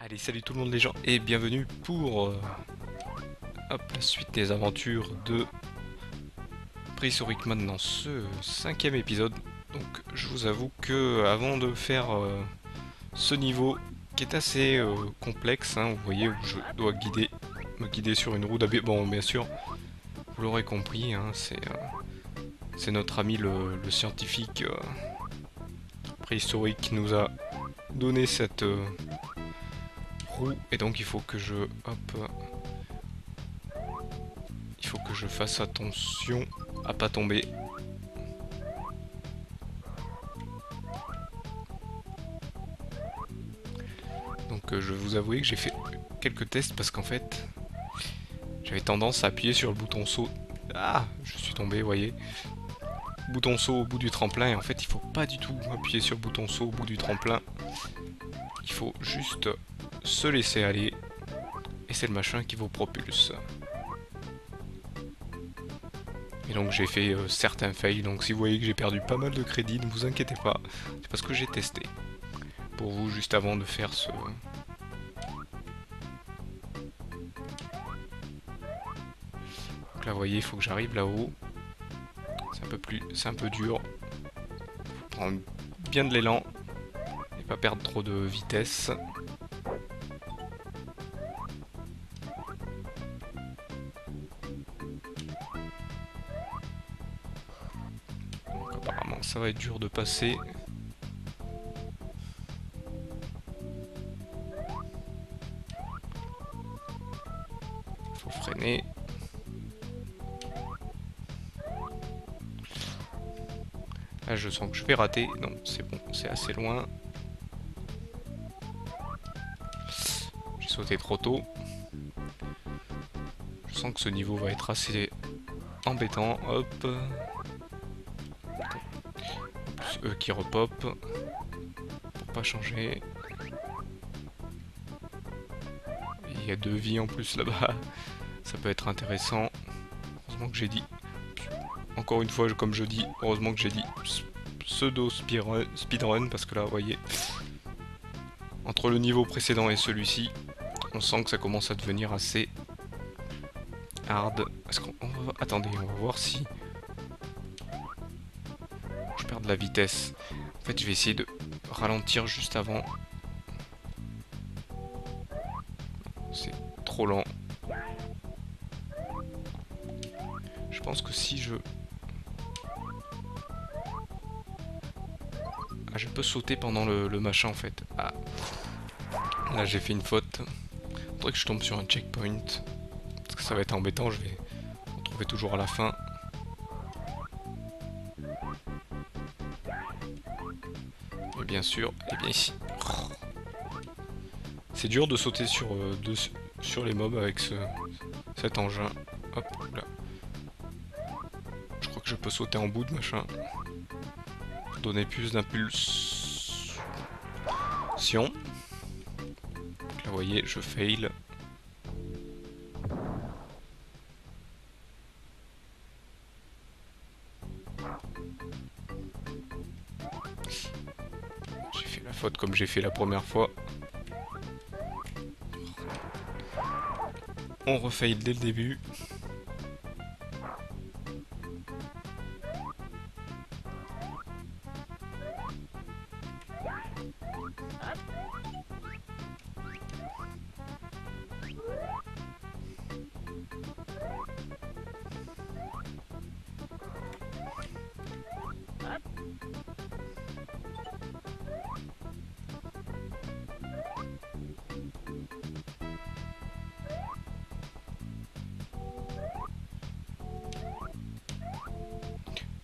Allez, salut tout le monde les gens et bienvenue pour la suite des aventures de Prehistoric Man dans ce cinquième épisode. Donc je vous avoue que avant de faire ce niveau qui est assez complexe, hein, vous voyez où je dois me guider sur une roue d'AB. Bon, bien sûr, vous l'aurez compris, hein, c'est notre ami le scientifique préhistorique qui nous a donné cette roue et donc il faut que je fasse attention à pas tomber. Donc je vais vous avouer que j'ai fait quelques tests parce qu'en fait j'avais tendance à appuyer sur le bouton saut. Ah, je suis tombé, vous voyez. Bouton saut au bout du tremplin et en fait il faut pas du tout appuyer sur le bouton saut au bout du tremplin. Il faut juste se laisser aller et c'est le machin qui vous propulse. Et donc j'ai fait certains fails, donc si vous voyez que j'ai perdu pas mal de crédits, ne vous inquiétez pas, c'est parce que j'ai testé. Pour vous, juste avant de faire ce... Donc là vous voyez, il faut que j'arrive là-haut. C'est un peu dur. Faut prendre bien de l'élan et pas perdre trop de vitesse. Donc apparemment ça va être dur de passer. Faut freiner. Là je sens que je vais rater. Non, c'est bon, c'est assez loin. J'ai sauté trop tôt. Je sens que ce niveau va être assez embêtant. Hop. Plus eux qui repop. Pour pas changer. Il y a 2 vies en plus là-bas. Ça peut être intéressant. Heureusement que j'ai dit... Encore une fois, comme je dis, heureusement que j'ai dit pseudo speedrun parce que là, vous voyez, entre le niveau précédent et celui-ci, on sent que ça commence à devenir assez hard. Attendez, on va voir si je perds de la vitesse. En fait, je vais essayer de ralentir juste avant. C'est trop lent. Je pense que si je... Ah, je peux sauter pendant le machin en fait. Ah. Là j'ai fait une faute. Faudrait que je tombe sur un checkpoint. Parce que ça va être embêtant, je vais retrouver toujours à la fin. Et bien sûr, et bien ici. Oh. C'est dur de sauter sur les mobs avec cet engin. Hop, là. Je crois que je peux sauter en bout de machin. Pour donner plus d'impulsion. Là, vous voyez, je fail. J'ai fait la faute comme j'ai fait la première fois. On refail dès le début.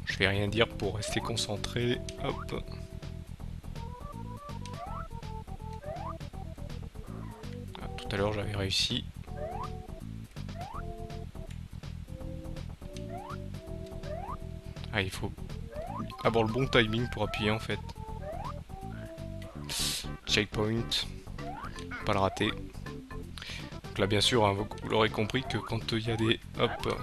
Je vais rien dire pour rester concentré. Hop. Ah, tout à l'heure j'avais réussi. Ah, il faut avoir le bon timing pour appuyer en fait. Checkpoint. Pas le rater. Donc là bien sûr, hein, vous l'aurez compris que quand il y a des... Hop.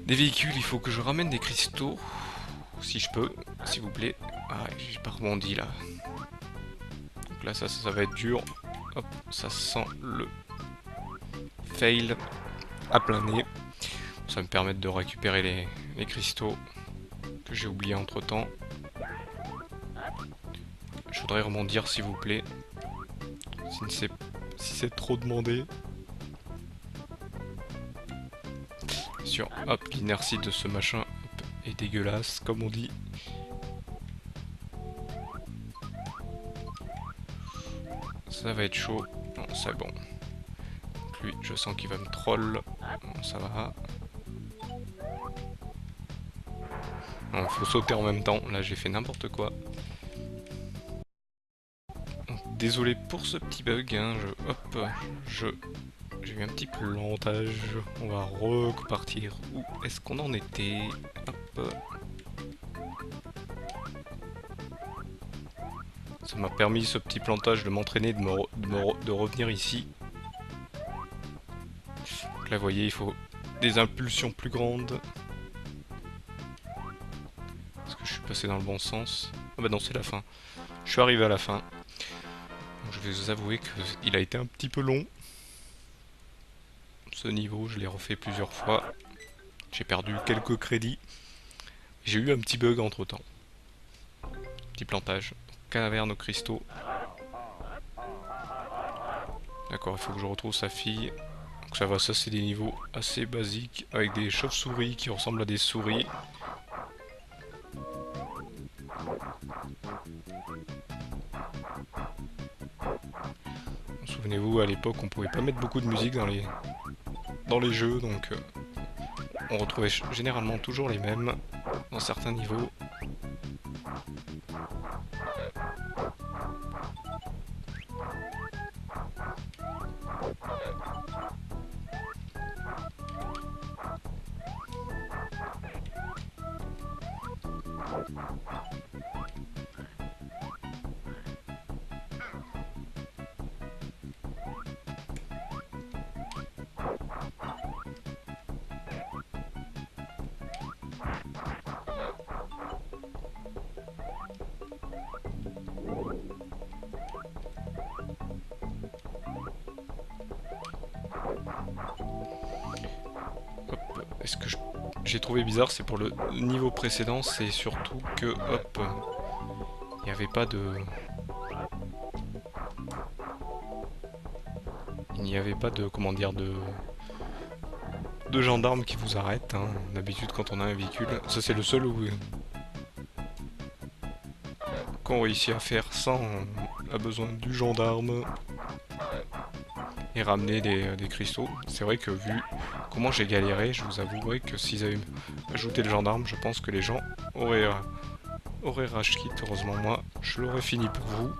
Des véhicules, il faut que je ramène des cristaux. Si je peux, s'il vous plaît. Ah, j'ai pas rebondi là. Donc là, ça va être dur. Hop, ça sent le fail à plein nez. Ça va me permettre de récupérer les cristaux que j'ai oubliés entre temps. Je voudrais rebondir s'il vous plaît. Si c'est trop demandé. Bien sûr, hop, l'inertie de ce machin hop, est dégueulasse, comme on dit. Ça va être chaud. Non, c'est bon. Donc lui, je sens qu'il va me troll. Bon, ça va. Non, faut sauter en même temps. Là, j'ai fait n'importe quoi. Donc, désolé pour ce petit bug. Hein. J'ai eu un petit plantage. On va repartir. Où est-ce qu'on en était? Hop. Ça m'a permis, ce petit plantage, de m'entraîner, de revenir ici. Donc là, vous voyez, il faut des impulsions plus grandes. Est-ce que je suis passé dans le bon sens? Ah bah non, c'est la fin. Je suis arrivé à la fin. Donc je vais vous avouer qu'il a été un petit peu long. Ce niveau, je l'ai refait plusieurs fois. J'ai perdu quelques crédits. J'ai eu un petit bug entre temps. Petit plantage. Donc, caverne aux cristaux. D'accord, il faut que je retrouve sa fille. Donc ça va, ça c'est des niveaux assez basiques. Avec des chauves-souris qui ressemblent à des souris. Souvenez-vous, à l'époque, on pouvait pas mettre beaucoup de musique dans les jeux, donc on retrouvait généralement toujours les mêmes dans certains niveaux. Ce que j'ai trouvé bizarre, c'est pour le niveau précédent, c'est surtout que, hop, il n'y avait pas de... Il n'y avait pas de, comment dire, de gendarmes qui vous arrêtent. Hein. D'habitude, quand on a un véhicule, ça c'est le seul où... qu'on réussit à faire sans a besoin du gendarme et ramener des cristaux. C'est vrai que vu comment j'ai galéré, je vous avouerai que s'ils avaient ajouté le gendarme, je pense que les gens auraient rage quit. Heureusement, moi, je l'aurais fini pour vous.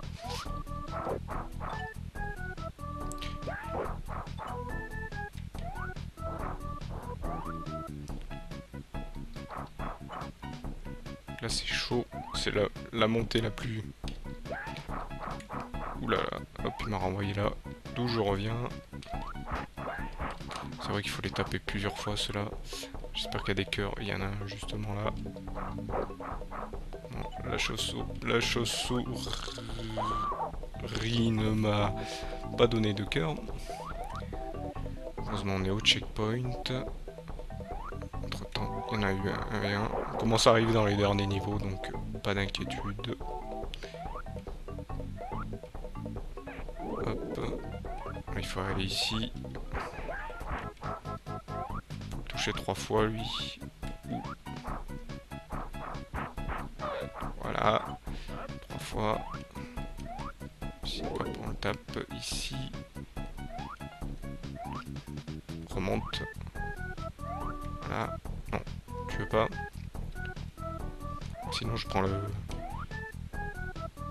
Là, c'est chaud. C'est la montée la plus... Oula, hop, il m'a renvoyé là. D'où je reviens. C'est vrai qu'il faut les taper plusieurs fois, ceux-là. J'espère qu'il y a des cœurs. Il y en a un justement là. Non, la chauve-souris ne m'a pas donné de cœur. Heureusement, on est au checkpoint. Entre temps, il y en a eu un et un. On commence à arriver dans les derniers niveaux, donc pas d'inquiétude. Hop. Il faut aller ici. Toucher 3 fois lui. Voilà. 3 fois. Si hop, on le tape ici. Remonte. Voilà. Non, tu veux pas. Sinon je prends le...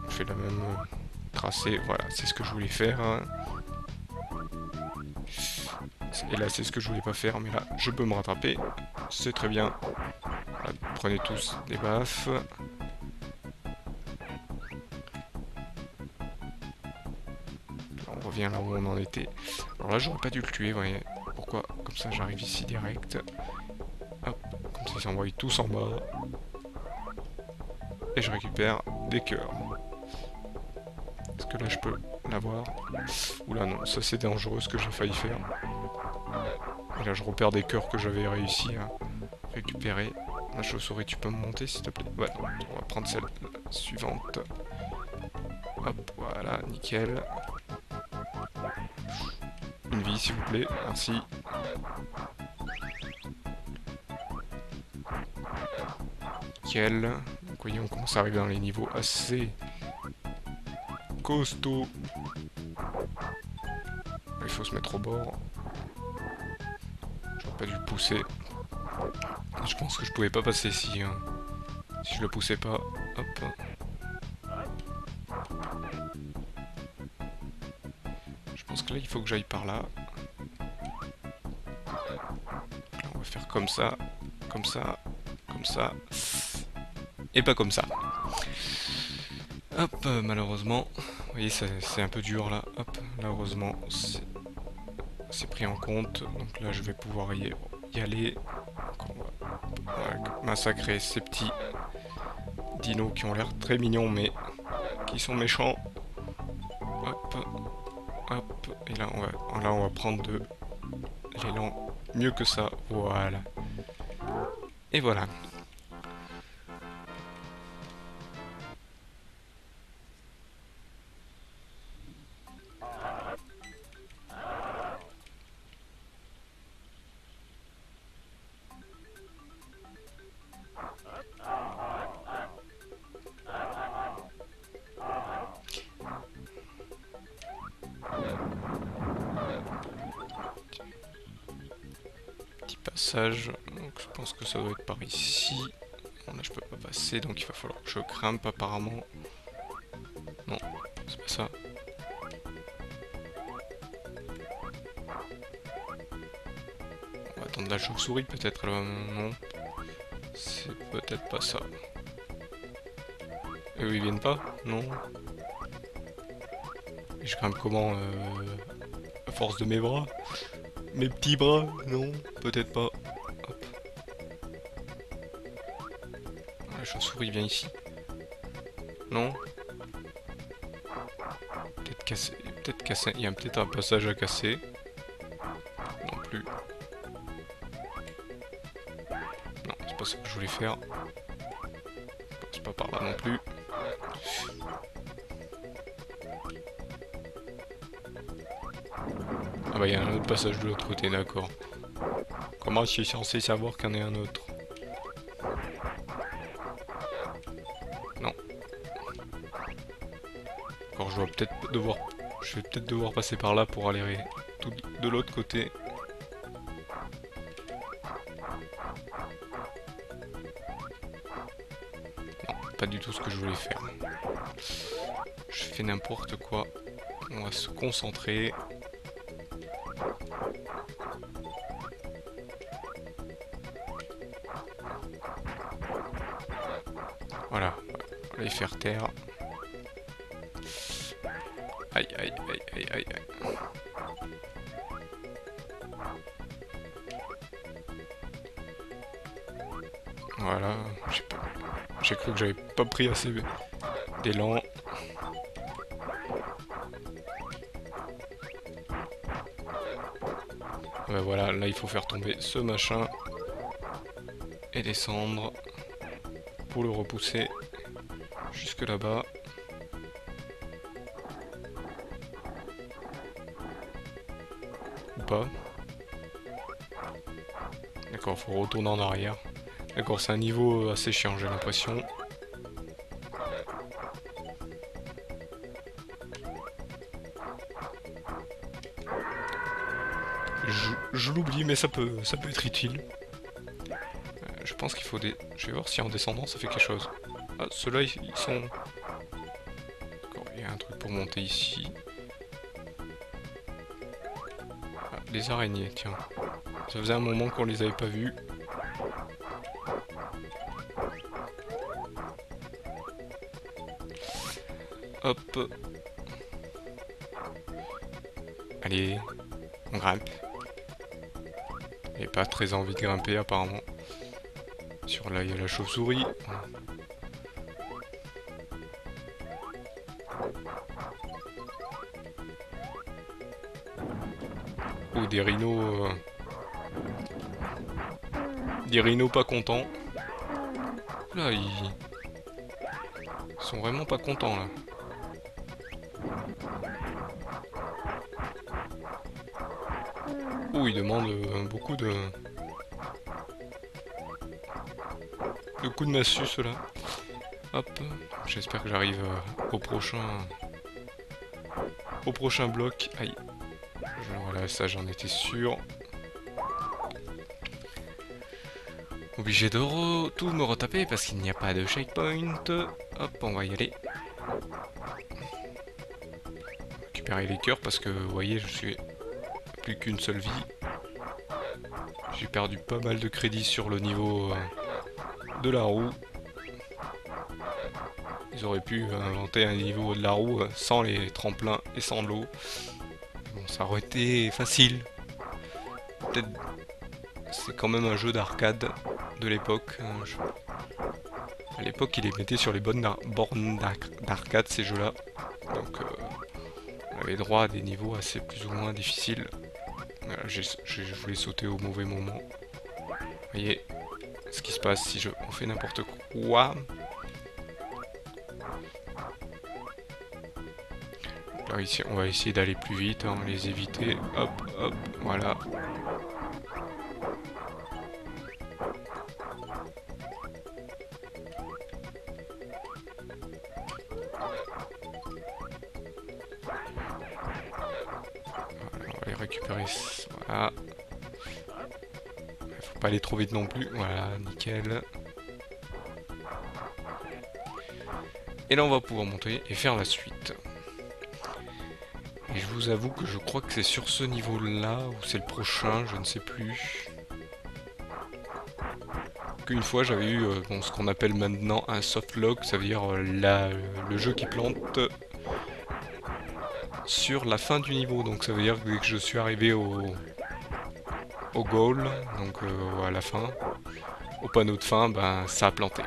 Je fais la même tracé. Voilà, c'est ce que je voulais faire. Et là, c'est ce que je voulais pas faire, mais là, je peux me rattraper. C'est très bien. Voilà, prenez tous des baffes. On revient là où on en était. Alors là, j'aurais pas dû le tuer, vous voyez. Pourquoi? Comme ça, j'arrive ici direct. Hop, comme ça, ils s'envoient tous en bas. Et je récupère des cœurs. Est-ce que là je peux l'avoir. Oula non, ça c'est dangereux ce que j'ai failli faire. Et là je repère des cœurs que j'avais réussi à récupérer. La chauve-souris, tu peux me monter s'il te plaît? Ouais, non, on va prendre celle suivante. Hop, voilà, nickel. Une vie s'il vous plaît, merci. Nickel. Donc voyez, on commence à arriver dans les niveaux assez costauds. Il faut se mettre au bord. J'aurais pas dû le pousser. Je pense que je pouvais pas passer ici. Hein. Si je le poussais pas. Hop. Je pense que là il faut que j'aille par là. Là, on va faire comme ça. Comme ça. Comme ça. Et pas comme ça. Hop, malheureusement. Vous voyez, c'est un peu dur là. Hop, là heureusement c'est pris en compte. Donc là je vais pouvoir y aller. Donc, on va massacrer ces petits dinos qui ont l'air très mignons mais qui sont méchants. Hop, hop. Et là on va prendre de l'élan mieux que ça. Voilà. Et voilà. Passage, donc je pense que ça doit être par ici. Bon, là je peux pas passer donc il va falloir que je grimpe apparemment. Non, c'est pas ça. On va attendre la chauve-souris peut-être là. Non, c'est peut-être pas ça. Et eux ils viennent pas? Non. Et je grimpe comment à force de mes bras? Mes petits bras? Non, peut-être pas. Hop. La chauve-souris vient ici. Non. Peut-être casser. Peut-être casser. Il y a peut-être un passage à casser. Non plus. Non, c'est pas ça que je voulais faire. C'est pas par là non plus. Ah bah il y a un autre passage de l'autre côté, d'accord. Comment je suis censé savoir qu'il y en a un autre? Non. Encore je vais peut-être devoir passer par là pour aller tout de l'autre côté. Non, pas du tout ce que je voulais faire. Je fais n'importe quoi. On va se concentrer. Voilà, on va les faire taire. Aïe, aïe, aïe, aïe, aïe, aïe. Voilà, j'ai cru que j'avais pas pris assez d'élan. Ben voilà, là il faut faire tomber ce machin et descendre pour le repousser jusque là-bas. Ou pas. D'accord, faut retourner en arrière. D'accord, c'est un niveau assez chiant, j'ai l'impression. Je l'oublie, mais ça peut être utile. Je pense qu'il faut des... Je vais voir si en descendant ça fait quelque chose. Ah, ceux-là, ils sont... D'accord, il y a un truc pour monter ici. Ah, les araignées, tiens. Ça faisait un moment qu'on les avait pas vues. Hop. Allez, on grimpe. Et pas très envie de grimper apparemment. Sur là, il y a la chauve-souris. Oh, des rhinos... Des rhinos pas contents. Là, ils sont vraiment pas contents, là. Oh, ils demandent beaucoup de coups de massue, ceux-là. Hop, j'espère que j'arrive au prochain bloc. Aïe. Voilà, ça j'en étais sûr. Obligé de tout me retaper parce qu'il n'y a pas de checkpoint. Hop, on va y aller. Récupérer les cœurs parce que vous voyez, je suis plus qu'une seule vie. J'ai perdu pas mal de crédits sur le niveau de la roue. Ils auraient pu inventer un niveau de la roue sans les tremplins et sans l'eau. Bon, ça aurait été facile. Peut-être c'est quand même un jeu d'arcade de l'époque. À l'époque, ils les mettaient sur les bonnes bornes d'arcade, ces jeux-là. Donc, on avait droit à des niveaux assez plus ou moins difficiles. Voilà, je voulais sauter au mauvais moment. Vous voyez ce qui se passe si on fait n'importe quoi. Là, ici, on va essayer d'aller plus vite, hein, les éviter. Hop, hop, voilà. On va les récupérer. Voilà. Faut pas aller trop vite non plus. Voilà, nickel. Et là, on va pouvoir monter et faire la suite. Et je vous avoue que je crois que c'est sur ce niveau-là, ou c'est le prochain, je ne sais plus. Qu'une fois j'avais eu bon, ce qu'on appelle maintenant un softlock, ça veut dire le jeu qui plante sur la fin du niveau. Donc ça veut dire que dès que je suis arrivé au goal, donc à la fin, au panneau de fin, ben ça a planté.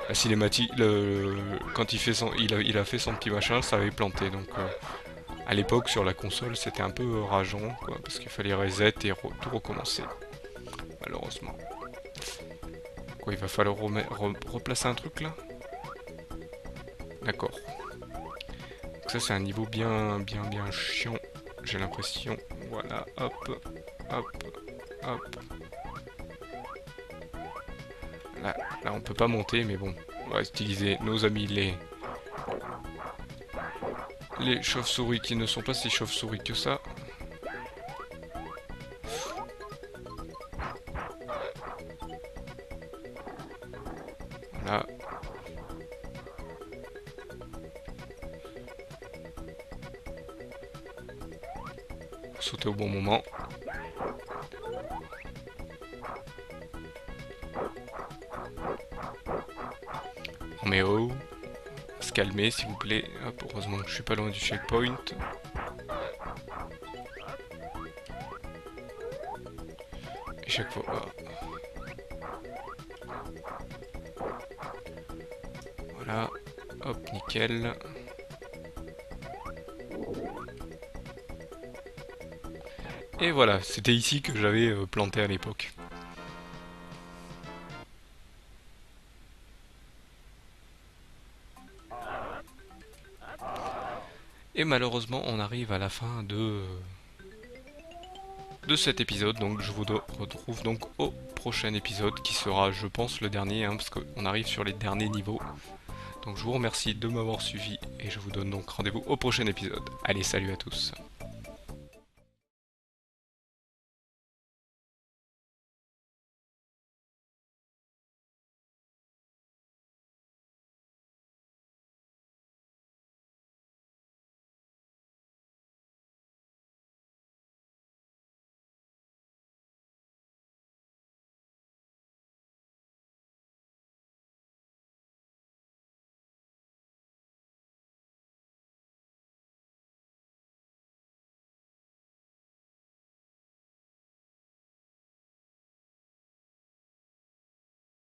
La cinématique, quand il a fait son petit machin, ça avait planté. Donc à l'époque sur la console c'était un peu rageant, quoi, parce qu'il fallait reset et tout recommencer. Malheureusement. Quoi, il va falloir replacer un truc là? D'accord. Ça c'est un niveau bien chiant, j'ai l'impression. Voilà, hop, hop, hop. Là on peut pas monter, mais bon, on va utiliser nos amis les chauves-souris qui ne sont pas si chauves-souris que ça. Voilà. Faut sauter au bon moment. Mais oh, se calmer s'il vous plaît. Hop, heureusement que je suis pas loin du checkpoint. Et chaque fois... Voilà, hop, nickel. Et voilà, c'était ici que j'avais planté à l'époque. Et malheureusement, on arrive à la fin de cet épisode, donc je vous retrouve donc au prochain épisode qui sera, je pense, le dernier, hein, parce qu'on arrive sur les derniers niveaux. Donc je vous remercie de m'avoir suivi et je vous donne donc rendez-vous au prochain épisode. Allez, salut à tous.